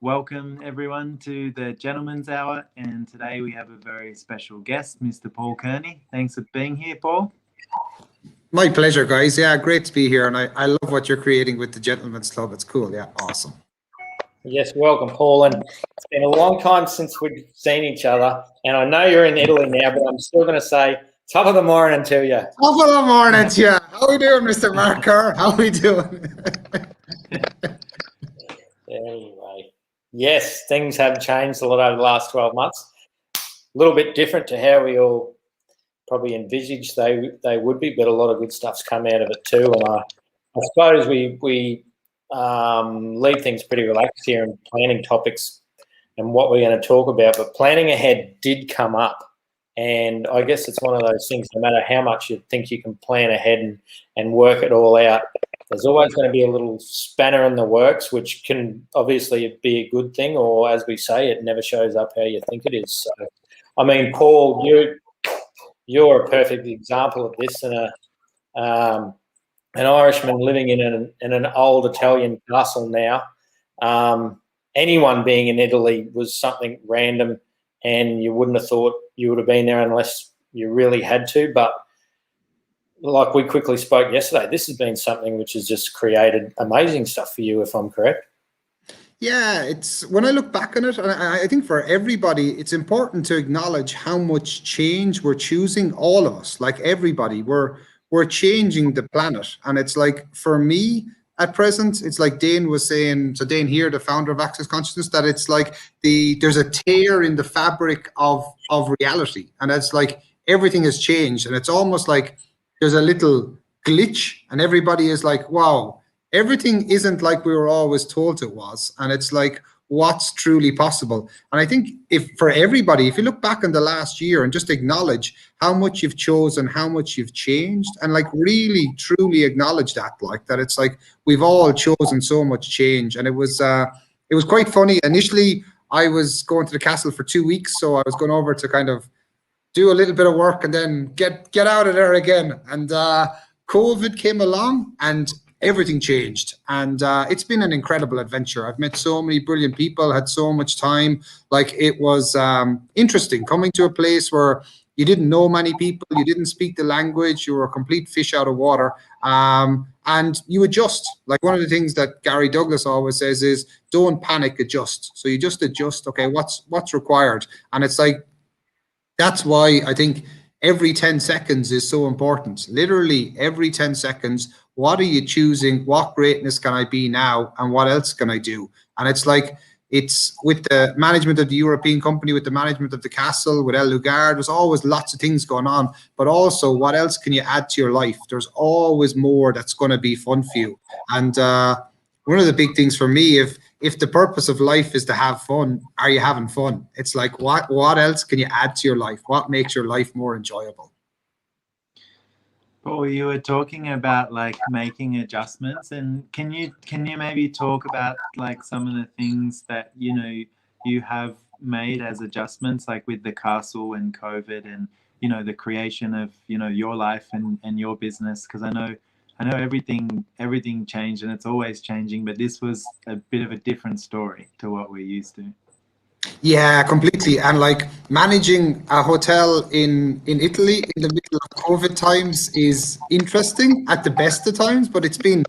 Welcome everyone to the Gentleman's Hour, and today we have a very special guest, Mr. Paul Kearney. Thanks for being here, Paul. My pleasure, guys. Yeah, great to be here, and I love what you're creating with the Gentleman's Club. It's cool. Yeah, awesome. Yes, welcome, Paul. And it's been a long time since we've seen each other, and I know you're in Italy now, but I'm still going to say top of the morning to you. Top of the morning to you. How we doing, Mr. Marker? How we doing? Anyway, yes, things have changed a lot over the last 12 months. A little bit different to how we all probably envisaged they would be, but a lot of good stuff's come out of it too. And I suppose we leave things pretty relaxed here in planning topics and what we're going to talk about. But planning ahead did come up, and I guess it's one of those things. No matter how much you think you can plan ahead and work it all out, there's always going to be a little spanner in the works, which can obviously be a good thing, or as we say, it never shows up how you think it is. So, I mean, Paul, you're a perfect example of this, and an Irishman living in an old Italian castle now. Anyone being in Italy was something random, and you wouldn't have thought you would have been there unless you really had to. But like we quickly spoke yesterday, this has been something which has just created amazing stuff for you, if I'm correct. Yeah, it's when I look back on it, and I think for everybody, it's important to acknowledge how much change we're choosing, all of us, like everybody, we're changing the planet. And it's like, for me at present, it's like Dane was saying, so Dane here, the founder of Access Consciousness, that it's like there's a tear in the fabric of reality. And it's like everything has changed, and it's almost like there's a little glitch, and everybody is like, wow, everything isn't like we were always told it was. And it's like, what's truly possible? And I think for everybody, if you look back on the last year and just acknowledge how much you've chosen, how much you've changed, and like really truly acknowledge that, like that it's like we've all chosen so much change. And it was quite funny. Initially, I was going to the castle for 2 weeks, so I was going over to kind of do a little bit of work and then get out of there again. And COVID came along and everything changed, and it's been an incredible adventure. I've met so many brilliant people, had so much time. Like, it was interesting coming to a place where you didn't know many people, you didn't speak the language, you were a complete fish out of water, and you adjust. Like, one of the things that Gary Douglas always says is, don't panic, adjust. So you just adjust. Okay, what's required? And it's like, that's why I think every 10 seconds is so important. Literally every 10 seconds, what are you choosing? What greatness can I be now? And what else can I do? And it's like, it's with the management of the European company, with the management of the castle, with El Lugar, there's always lots of things going on. But also, what else can you add to your life? There's always more that's going to be fun for you. And one of the big things for me, if the purpose of life is to have fun, are you having fun? It's like, what else can you add to your life? What makes your life more enjoyable? Paul, you were talking about like making adjustments, and can you maybe talk about like some of the things that you have made as adjustments, like with the castle and COVID, and the creation of your life and your business? Because I know everything changed, and it's always changing, but this was a bit of a different story to what we're used to. Yeah, completely. And like, managing a hotel in Italy in the middle of COVID times is interesting at the best of times, but it's been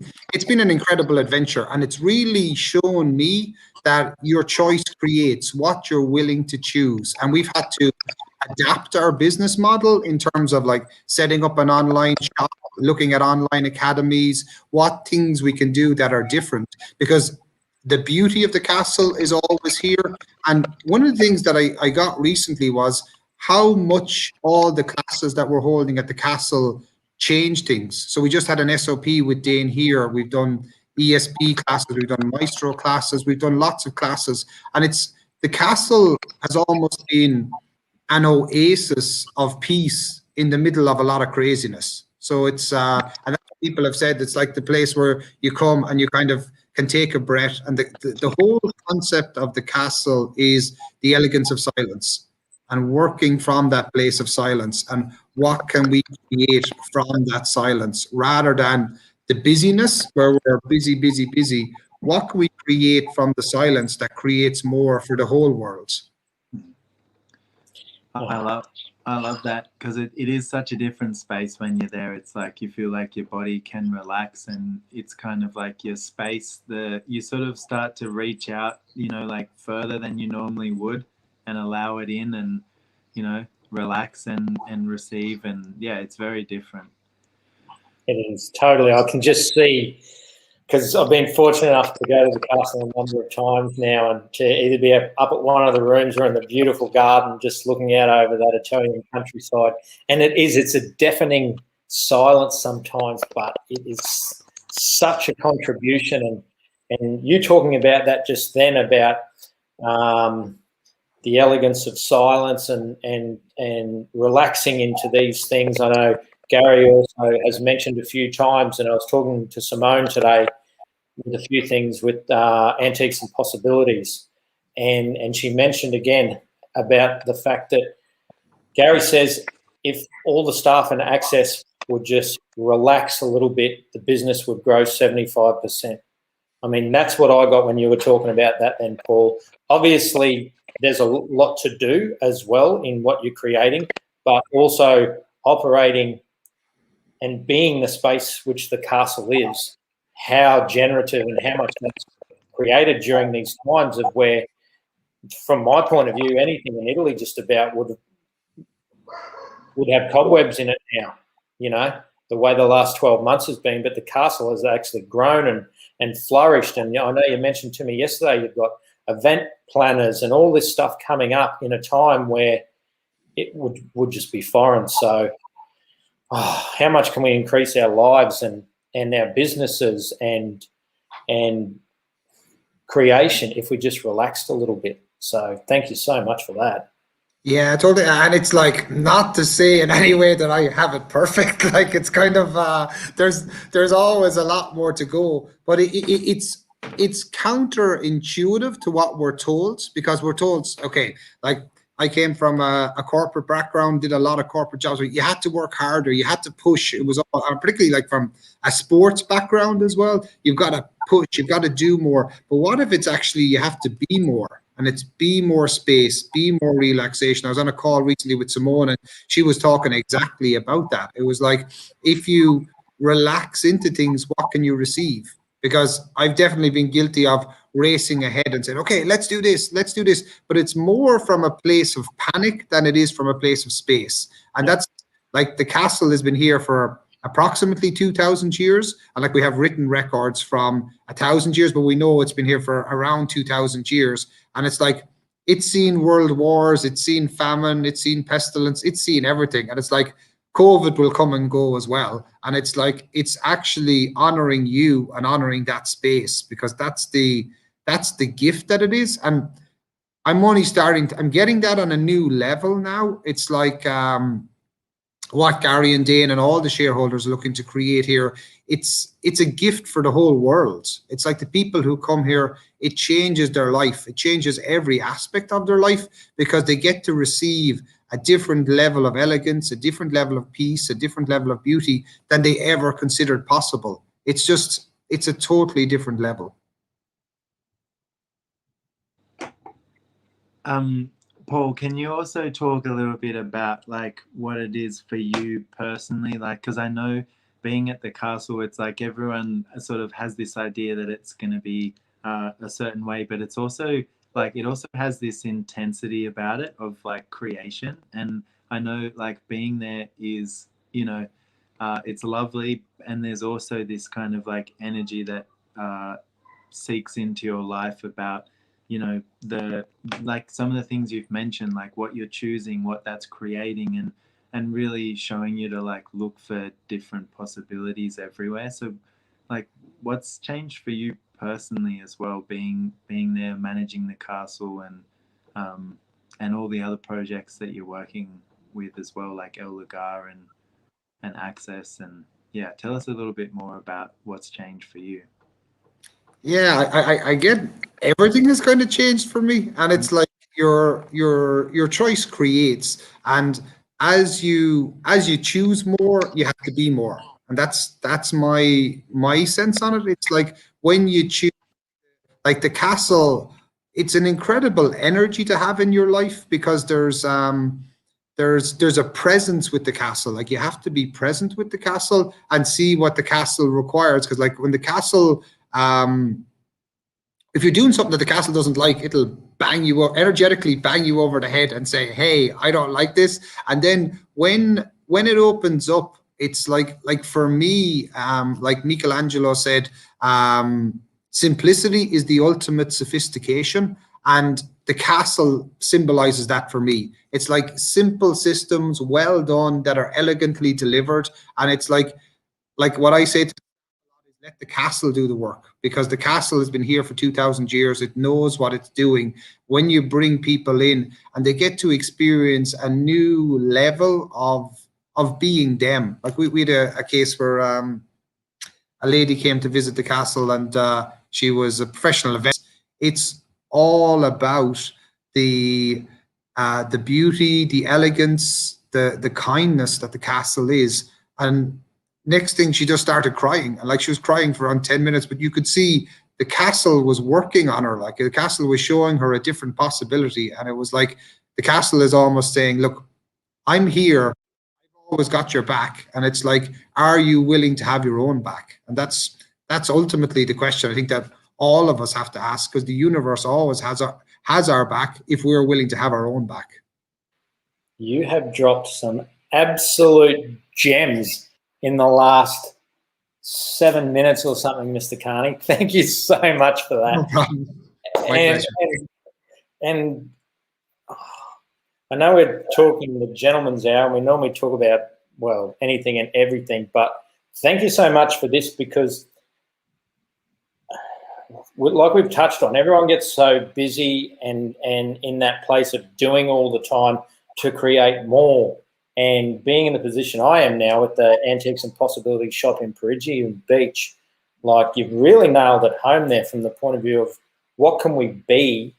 an incredible adventure. And it's really shown me that your choice creates what you're willing to choose. And we've had to adapt our business model in terms of like setting up an online shop, looking at online academies, what things we can do that are different, because the beauty of the castle is always here. And one of the things that I got recently was how much all the classes that we're holding at the castle change things. So we just had an SOP with Dane here. We've done ESP classes, we've done Maestro classes, we've done lots of classes. And the castle has almost been an oasis of peace in the middle of a lot of craziness. So it's, and that's what people have said, it's like the place where you come and you kind of can take a breath. And the whole concept of the castle is the elegance of silence, and working from that place of silence, and what can we create from that silence, rather than the busyness where we're busy. what can we create from the silence that creates more for the whole world? I love that, because it is such a different space when you're there. It's like you feel like your body can relax, and it's kind of like your space. You sort of start to reach out, like further than you normally would, and allow it in, and relax and receive, and yeah, it's very different. It is totally. I can just see, because I've been fortunate enough to go to the castle a number of times now, and to either be up at one of the rooms or in the beautiful garden, just looking out over that Italian countryside. And it's a deafening silence sometimes, but it is such a contribution. And you talking about that just then, about the elegance of silence and relaxing into these things. I know Gary also has mentioned a few times, and I was talking to Simone today with a few things with Antiques and Possibilities, and she mentioned again about the fact that Gary says if all the staff and access would just relax a little bit, the business would grow 75%. I mean, that's what I got when you were talking about that then, Paul. Obviously, there's a lot to do as well in what you're creating, but also operating and being the space which the castle is, how generative and how much that's created during these times of where, from my point of view, anything in Italy just about would have cobwebs in it now, the way the last 12 months has been. But the castle has actually grown and flourished. And I know you mentioned to me yesterday you've got event planners and all this stuff coming up in a time where it would just be foreign. So how much can we increase our lives and our businesses and creation if we just relaxed a little bit? So thank you so much for that. Yeah, totally. And it's like, not to say in any way that I have it perfect. Like, it's kind of there's always a lot more to go, but it's counterintuitive to what we're told, because we're told, okay, like I came from a corporate background, did a lot of corporate jobs where you had to work harder, you had to push. It was all, particularly like from a sports background as well. You've got to push, you've got to do more. But what if it's actually you have to be more? And it's be more space, be more relaxation. I was on a call recently with Simone, and she was talking exactly about that. It was like, if you relax into things, what can you receive? Because I've definitely been guilty of racing ahead and saying, okay, let's do this. But it's more from a place of panic than it is from a place of space. And that's like, the castle has been here for approximately 2,000 years. And like, we have written records from 1,000 years, but we know it's been here for around 2,000 years. And it's like, it's seen world wars, it's seen famine, it's seen pestilence, it's seen everything. And it's like, COVID will come and go as well. And it's like, it's actually honoring you and honoring that space, because that's the gift that it is. And I'm only I'm getting that on a new level now. It's like what Gary and Dane and all the shareholders are looking to create here. It's a gift for the whole world. It's like the people who come here, it changes their life. It changes every aspect of their life, because they get to receive a different level of elegance, a different level of peace, a different level of beauty than they ever considered possible. It's a totally different level. Paul, can you also talk a little bit about like what it is for you personally? Like, because I know being at the castle, it's like everyone sort of has this idea that it's going to be a certain way, but it's also like, it also has this intensity about it of like creation. And I know like being there is, it's lovely. And there's also this kind of energy that seeks into your life about, some of the things you've mentioned, like what you're choosing, what that's creating, and really showing you to look for different possibilities everywhere. So what's changed for you personally as well, being there, managing the castle, and all the other projects that you're working with as well, like El Lugar and Access, and tell us a little bit more about what's changed for you. Yeah, I get everything has kind of changed for me, and it's like your choice creates, and as you choose more, you have to be more, and that's my sense on it. It's like when you choose like the castle, it's an incredible energy to have in your life, because there's a presence with the castle. Like, you have to be present with the castle and see what the castle requires, because like when the castle, if you're doing something that the castle doesn't like, it'll bang you up, energetically bang you over the head and say, hey, I don't like this. And then when it opens up, it's like for me, like Michelangelo said, simplicity is the ultimate sophistication, and the castle symbolizes that for me. It's like simple systems, well done, that are elegantly delivered. And it's like what I say to, let the castle do the work, because the castle has been here for 2,000 years. It knows what it's doing. When you bring people in and they get to experience a new level of being them. Like we had a case where a lady came to visit the castle, and she was a professional event. It's all about the beauty, the elegance, the kindness that the castle is. And next thing, she just started crying, and like she was crying for around 10 minutes, but you could see the castle was working on her. Like the castle was showing her a different possibility, and it was like the castle is almost saying, look, I'm here, I've always got your back. And it's like, are you willing to have your own back? And that's ultimately the question I think that all of us have to ask, because the universe always has our back if we're willing to have our own back. You have dropped some absolute gems in the last 7 minutes or something, Mr. Carney. Thank you so much for that. No problem. And I know we're talking the gentleman's hour, and we normally talk about, well, anything and everything, but thank you so much for this, because like we've touched on, everyone gets so busy and in that place of doing all the time to create more. And being in the position I am now with the Antiques and Possibilities shop in Perigium Beach, like you've really nailed it home there from the point of view of what can we be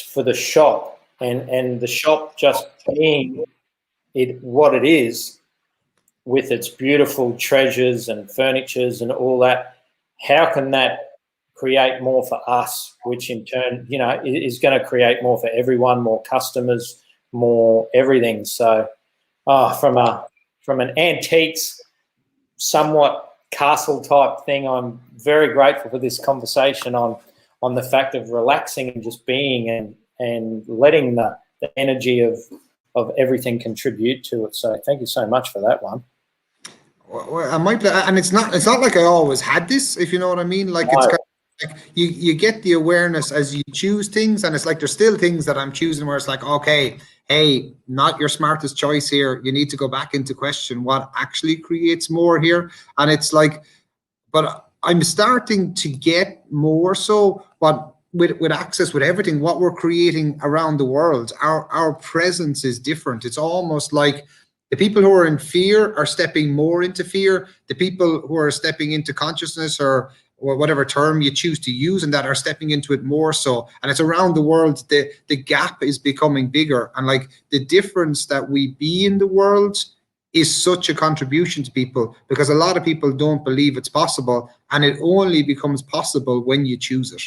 for the shop, and the shop just being it what it is, with its beautiful treasures and furnitures and all that. How can that create more for us, which in turn, you know, is going to create more for everyone, more customers, more everything. So from an antiques, somewhat castle type thing, I'm very grateful for this conversation on the fact of relaxing and just being and letting the energy of everything contribute to it. So thank you so much for that one. Well, I might, and it's not like I always had this, if you know what I mean. Like, it's kind of like you get the awareness as you choose things, and it's like there's still things that I'm choosing where it's like, okay, hey, not your smartest choice here. You need to go back into question what actually creates more here. And it's like, but I'm starting to get more so what with access, with everything, what we're creating around the world, our presence is different. It's almost like the people who are in fear are stepping more into fear. The people who are stepping into consciousness, or whatever term you choose to use, and that are stepping into it more so. And it's around the world, the gap is becoming bigger. And like the difference that we be in the world is such a contribution to people, because a lot of people don't believe it's possible, and it only becomes possible when you choose it.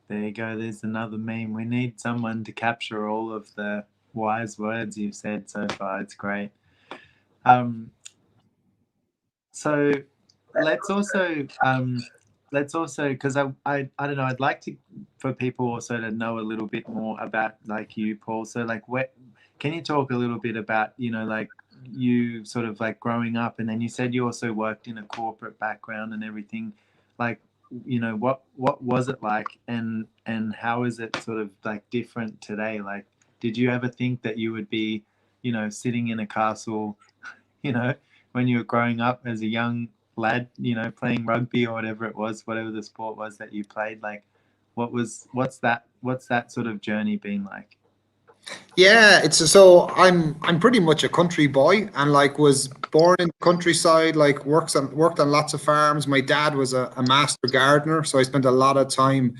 There you go. There's another meme. We need someone to capture all of the wise words you've said so far. It's great. So let's also, because I don't know, I'd like for people also to know a little bit more about like you, Paul. So like, can you talk a little bit about, you know, like you sort of like growing up, and then you said you also worked in a corporate background and everything, like, you know, what was it like, and how is it sort of like different today? Like, did you ever think that you would be, you know, sitting in a castle, you know, when you were growing up as a young lad, you know, playing rugby or whatever it was, whatever the sport was that you played? Like, what's that sort of journey been like? Yeah, so I'm pretty much a country boy, and like was born in the countryside, like worked on lots of farms. My dad was a master gardener, so I spent a lot of time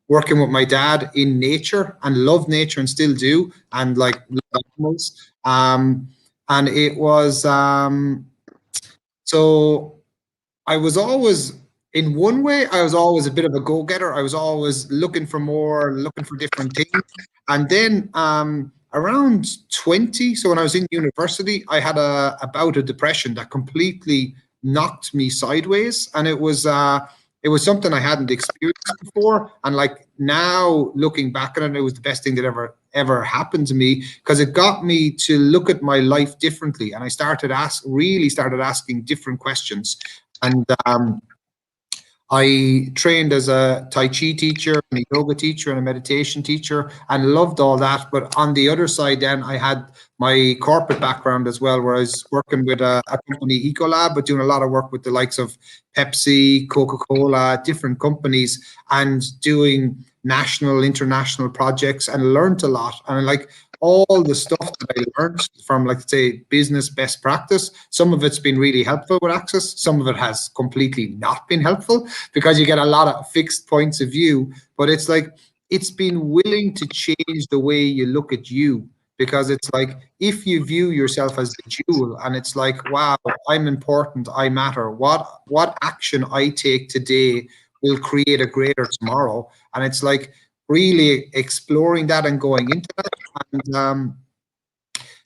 working with my dad in nature, and love nature and still do, and like love animals. And it was, so I was always, in one way, I was always a bit of a go-getter. I was always looking for more, looking for different things. And then around 20, so when I was in university, I had a bout of depression that completely knocked me sideways. And it was something I hadn't experienced before. And like now looking back on it, it was the best thing that ever happened to me, because it got me to look at my life differently. And I really started asking different questions. And I trained as a Tai Chi teacher and a yoga teacher and a meditation teacher, and loved all that. But on the other side, then I had my corporate background as well, where I was working with a company, Ecolab, but doing a lot of work with the likes of Pepsi, Coca-Cola, different companies, and doing national, international projects, and learned a lot. And like all the stuff that I learned from, like, say, business best practice, some of it's been really helpful with Access. Some of it has completely not been helpful, because you get a lot of fixed points of view. But it's like, it's been willing to change the way you look at you, because it's like, if you view yourself as a jewel, and it's like, wow, I'm important, I matter. What action I take today will create a greater tomorrow. And it's like really exploring that and going into that. And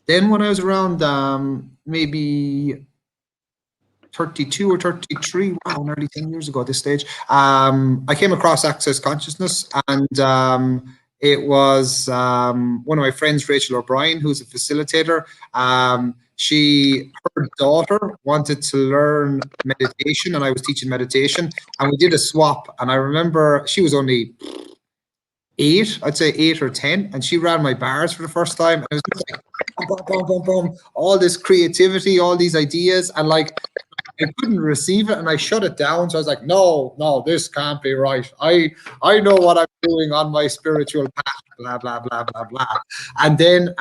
then when I was around maybe 32 or 33, wow, nearly 10 years ago at this stage, I came across Access Consciousness. And it was one of my friends, Rachel O'Brien, who's a facilitator. Her daughter wanted to learn meditation, and I was teaching meditation, and we did a swap. And I remember she was only 8, I'd say 8 or 10, and she ran my bars for the first time. And it was just like boom, boom, boom, boom, boom, all this creativity, all these ideas, and like I couldn't receive it, and I shut it down. So I was like, no, this can't be right. I know what I'm doing on my spiritual path, blah, blah, blah, blah, blah. And then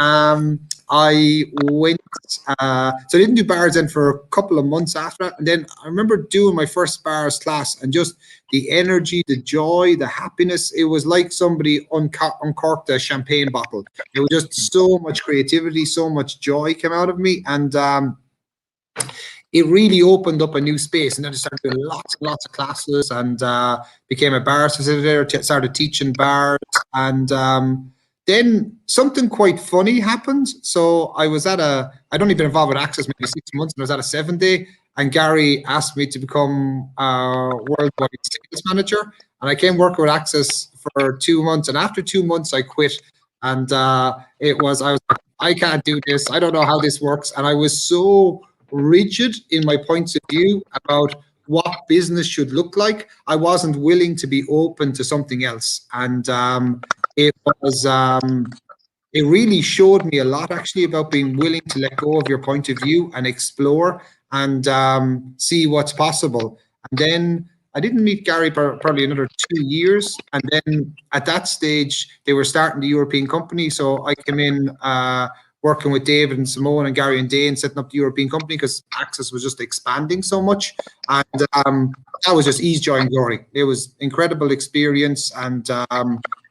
I went, so I didn't do bars then for a couple of months after that. And then I remember doing my first bars class, and just the energy, the joy, the happiness. It was like somebody uncorked a champagne bottle. It was just so much creativity, so much joy came out of me. And it really opened up a new space. And then I started doing lots and lots of classes, and became a bar facilitator, started teaching bars. And then something quite funny happened. So I was at I'd only been involved with Access maybe 6 months, and I was at a 7-day, and Gary asked me to become a worldwide sales manager. And I came working with Access for 2 months. And after 2 months, I quit. And I was like, I can't do this. I don't know how this works. And I was so rigid in my points of view about what business should look like. I wasn't willing to be open to something else. And it really showed me a lot, actually, about being willing to let go of your point of view and explore and see what's possible. And then I didn't meet Gary for probably another 2 years. And then at that stage, they were starting the European company. So I came in working with David and Simone and Gary and Dane, setting up the European company, because Access was just expanding so much. And that was just ease, joy, and glory. It was incredible experience, and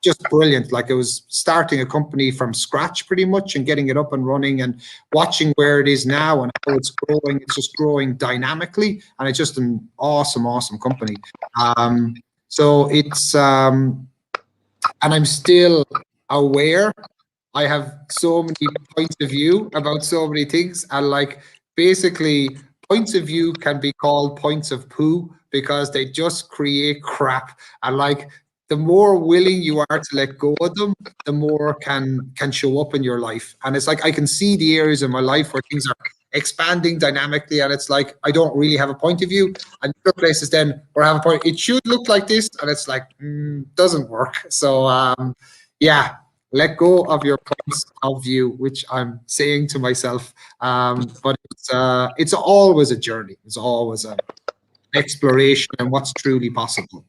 just brilliant. Like, it was starting a company from scratch pretty much, and getting it up and running, and watching where it is now and how it's growing. It's just growing dynamically, and it's just an awesome, awesome company. So it's, and I'm still aware. I have so many points of view about so many things, and like, basically points of view can be called points of poo, because they just create crap. And like, the more willing you are to let go of them, the more can show up in your life. And it's like, I can see the areas in my life where things are expanding dynamically, and it's like, I don't really have a point of view. And other places then where I have a point, it should look like this, and it's like, doesn't work. So yeah, let go of your points of view, which I'm saying to myself. But it's always a journey. It's always an exploration and what's truly possible.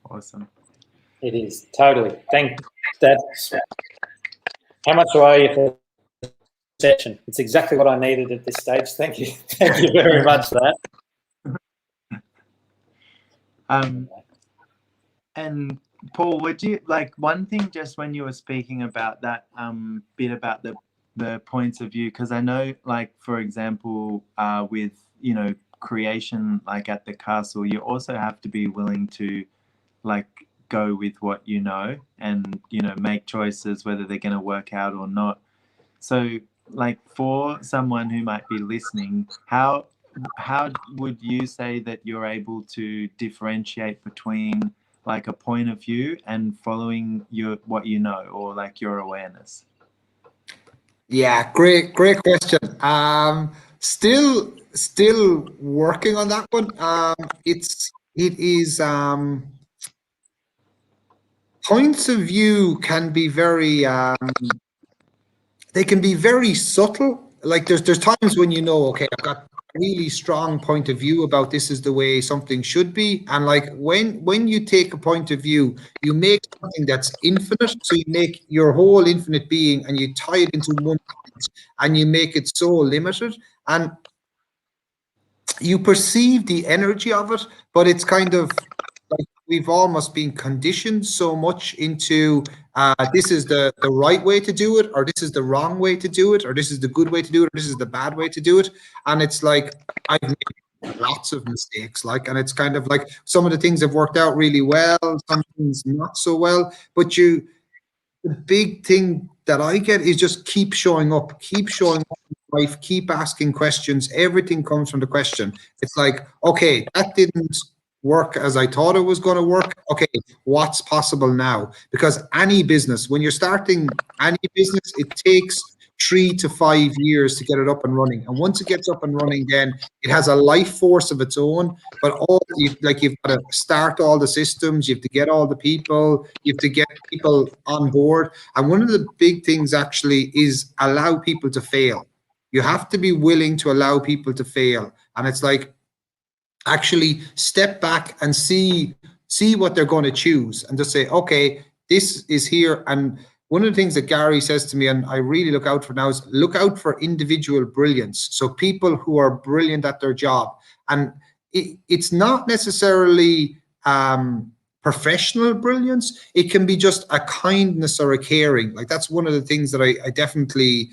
Awesome. It is, totally. That's how much do I owe you for the session? It's exactly what I needed at this stage. Thank you. Thank you very much for that. And Paul, would you like one thing just when you were speaking about that bit about the points of view, because I know, like, for example, with, you know, creation, like at the castle, you also have to be willing to, like, go with what you know and, you know, make choices whether they're going to work out or not. So, like, for someone who might be listening, how would you say that you're able to differentiate between, like, a point of view and following your what you know, or like your awareness? Yeah, great question. Still working on that one. It is points of view can be very they can be very subtle. Like there's times when you know, okay, I've got a really strong point of view about this is the way something should be. And like when you take a point of view, you make something that's infinite. So you make your whole infinite being and you tie it into one point and you make it so limited. And you perceive the energy of it, but it's kind of like we've almost been conditioned so much into this is the right way to do it, or this is the wrong way to do it, or this is the good way to do it, or this is the bad way to do it. And it's like I've made lots of mistakes, like, and it's kind of like some of the things have worked out really well, some things not so well. But the big thing that I get is just keep showing up, keep showing up in life, keep asking questions. Everything comes from the question. It's like, okay, that didn't work as I thought it was going to work. Okay, what's possible now? Because any business, when you're starting any business, it takes 3 to 5 years to get it up and running. And once it gets up and running, then it has a life force of its own. But you've got to start all the systems, you have to get all the people, you have to get people on board. And one of the big things actually is allow people to fail. You have to be willing to allow people to fail. And it's like actually step back and see what they're going to choose and just say, okay, this is here. And one of the things that Gary says to me, and I really look out for now, is look out for individual brilliance. So people who are brilliant at their job. And it's not necessarily professional brilliance. It can be just a kindness or a caring. Like that's one of the things that I definitely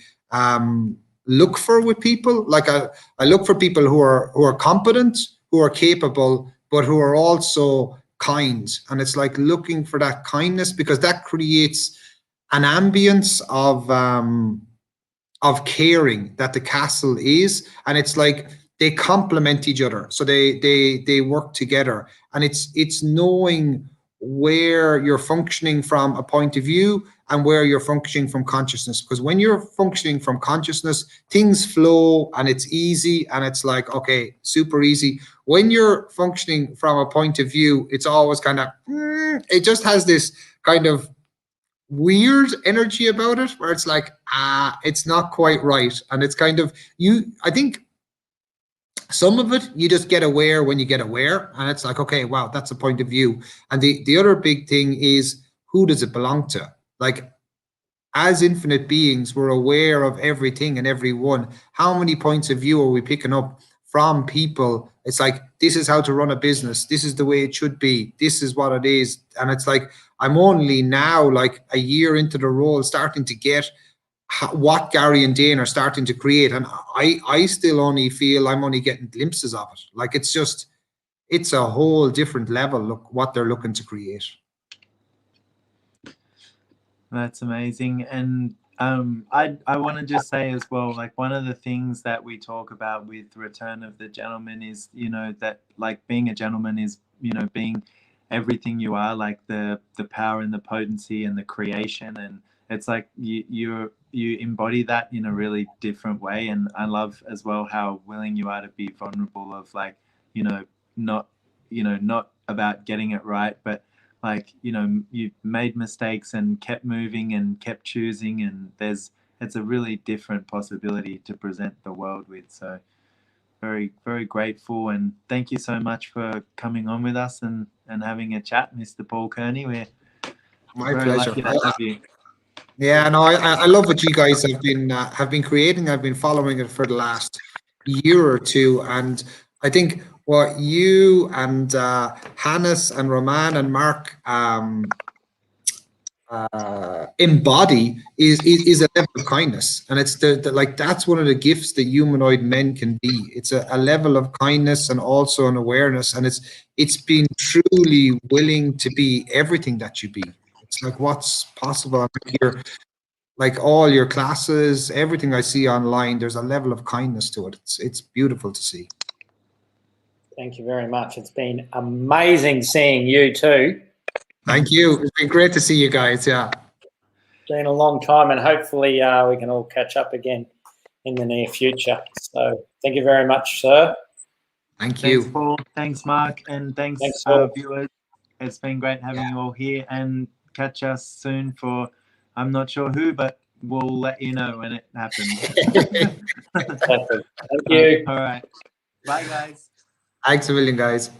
look for with people. Like I look for people who are competent, who are capable, but who are also kind. And it's like looking for that kindness, because that creates an ambience of caring that the castle is. And it's like they complement each other, so they work together. And it's knowing where you're functioning from a point of view and where you're functioning from consciousness. Because when you're functioning from consciousness, things flow and it's easy, and it's like, okay, super easy. When you're functioning from a point of view, it's always kind of it just has this kind of weird energy about it, where it's like it's not quite right. And it's kind of I think some of it you just get aware when you get aware, and it's like, okay, wow, that's a point of view. And the other big thing is, who does it belong to? Like, as infinite beings, we're aware of everything and everyone. How many points of view are we picking up from people? It's like, this is how to run a business, this is the way it should be, this is what it is. And it's like, I'm only now, like a year into the role, starting to get what Gary and Dane are starting to create, and I still only feel I'm only getting glimpses of it. Like it's a whole different level. Look what they're looking to create. That's amazing. And I want to just say as well, like, one of the things that we talk about with Return of the Gentleman is, you know, that like being a gentleman is, you know, being everything you are, like the power and the potency and the creation. And it's like you embody that in a really different way. And I love as well how willing you are to be vulnerable, of like, you know, not about getting it right, but like, you know, you made mistakes and kept moving and kept choosing, and it's a really different possibility to present the world with. So very, very grateful, and thank you so much for coming on with us and having a chat, Mr. Paul Kearney. We're My very pleasure. lucky to have you. Yeah, no, I love what you guys have been creating. I've been following it for the last year or two, and I think what you and Hannes and Roman and Mark embody is a level of kindness, and it's the like that's one of the gifts that humanoid men can be. It's a level of kindness and also an awareness, and it's being truly willing to be everything that you be. It's like what's possible. Like all your classes, everything I see online, there's a level of kindness to it. It's beautiful to see. Thank you very much. It's been amazing seeing you too. Thank you. It's been great to see you guys. Yeah. It's been a long time, and hopefully we can all catch up again in the near future. So thank you very much, sir. Thank you. Thanks, Paul. Thanks, Mark. And thanks, Paul. viewers. It's been great having you all here, and catch us soon for, I'm not sure who, but we'll let you know when it happens. Thank you. All right. Bye, guys. Thanks a million, guys.